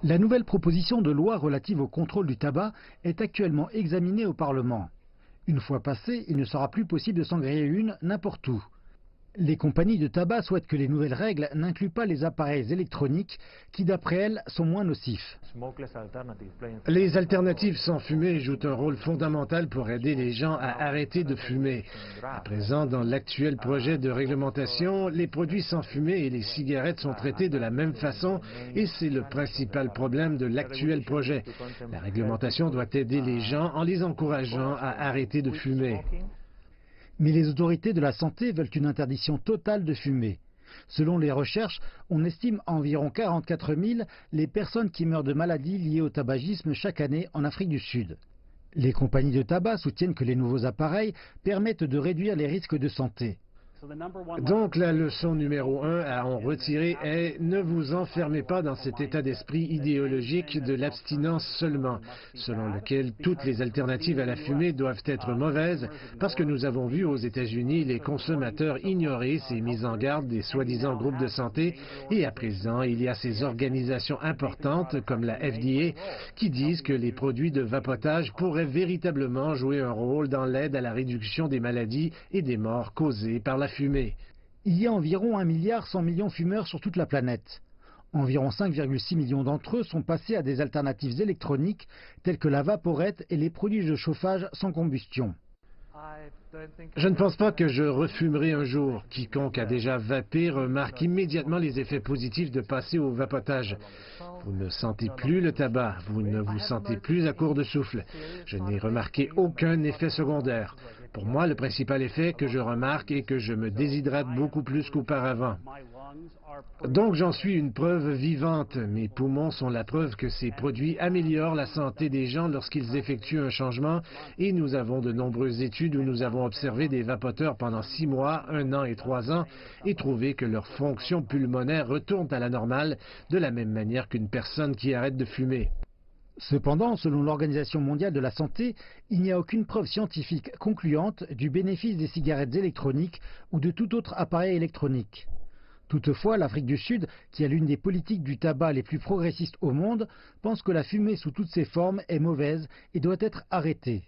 La nouvelle proposition de loi relative au contrôle du tabac est actuellement examinée au Parlement. Une fois passée, il ne sera plus possible de s'en griller une n'importe où. Les compagnies de tabac souhaitent que les nouvelles règles n'incluent pas les appareils électroniques qui, d'après elles, sont moins nocifs. Les alternatives sans fumée jouent un rôle fondamental pour aider les gens à arrêter de fumer. À présent, dans l'actuel projet de réglementation, les produits sans fumée et les cigarettes sont traités de la même façon et c'est le principal problème de l'actuel projet. La réglementation doit aider les gens en les encourageant à arrêter de fumer. Mais les autorités de la santé veulent une interdiction totale de fumer. Selon les recherches, on estime à environ 44 000 les personnes qui meurent de maladies liées au tabagisme chaque année en Afrique du Sud. Les compagnies de tabac soutiennent que les nouveaux appareils permettent de réduire les risques de santé. Donc la leçon numéro 1 à en retirer est ne vous enfermez pas dans cet état d'esprit idéologique de l'abstinence seulement, selon lequel toutes les alternatives à la fumée doivent être mauvaises, parce que nous avons vu aux États-Unis les consommateurs ignorer ces mises en garde des soi-disant groupes de santé, et à présent il y a ces organisations importantes comme la FDA qui disent que les produits de vapotage pourraient véritablement jouer un rôle dans l'aide à la réduction des maladies et des morts causées par la fumée. Il y a environ 1,1 milliard de fumeurs sur toute la planète. Environ 5,6 millions d'entre eux sont passés à des alternatives électroniques telles que la vaporette et les produits de chauffage sans combustion. Je ne pense pas que je refumerai un jour. Quiconque a déjà vapé remarque immédiatement les effets positifs de passer au vapotage. Vous ne sentez plus le tabac, vous ne vous sentez plus à court de souffle. Je n'ai remarqué aucun effet secondaire. Pour moi, le principal effet que je remarque est que je me déshydrate beaucoup plus qu'auparavant. Donc j'en suis une preuve vivante. Mes poumons sont la preuve que ces produits améliorent la santé des gens lorsqu'ils effectuent un changement et nous avons de nombreuses études où nous avons observé des vapoteurs pendant 6 mois, 1 an et 3 ans et trouvé que leur fonction pulmonaire retourne à la normale de la même manière qu'une personne qui arrête de fumer. Cependant, selon l'Organisation mondiale de la santé, il n'y a aucune preuve scientifique concluante du bénéfice des cigarettes électroniques ou de tout autre appareil électronique. Toutefois, l'Afrique du Sud, qui a l'une des politiques du tabac les plus progressistes au monde, pense que la fumée sous toutes ses formes est mauvaise et doit être arrêtée.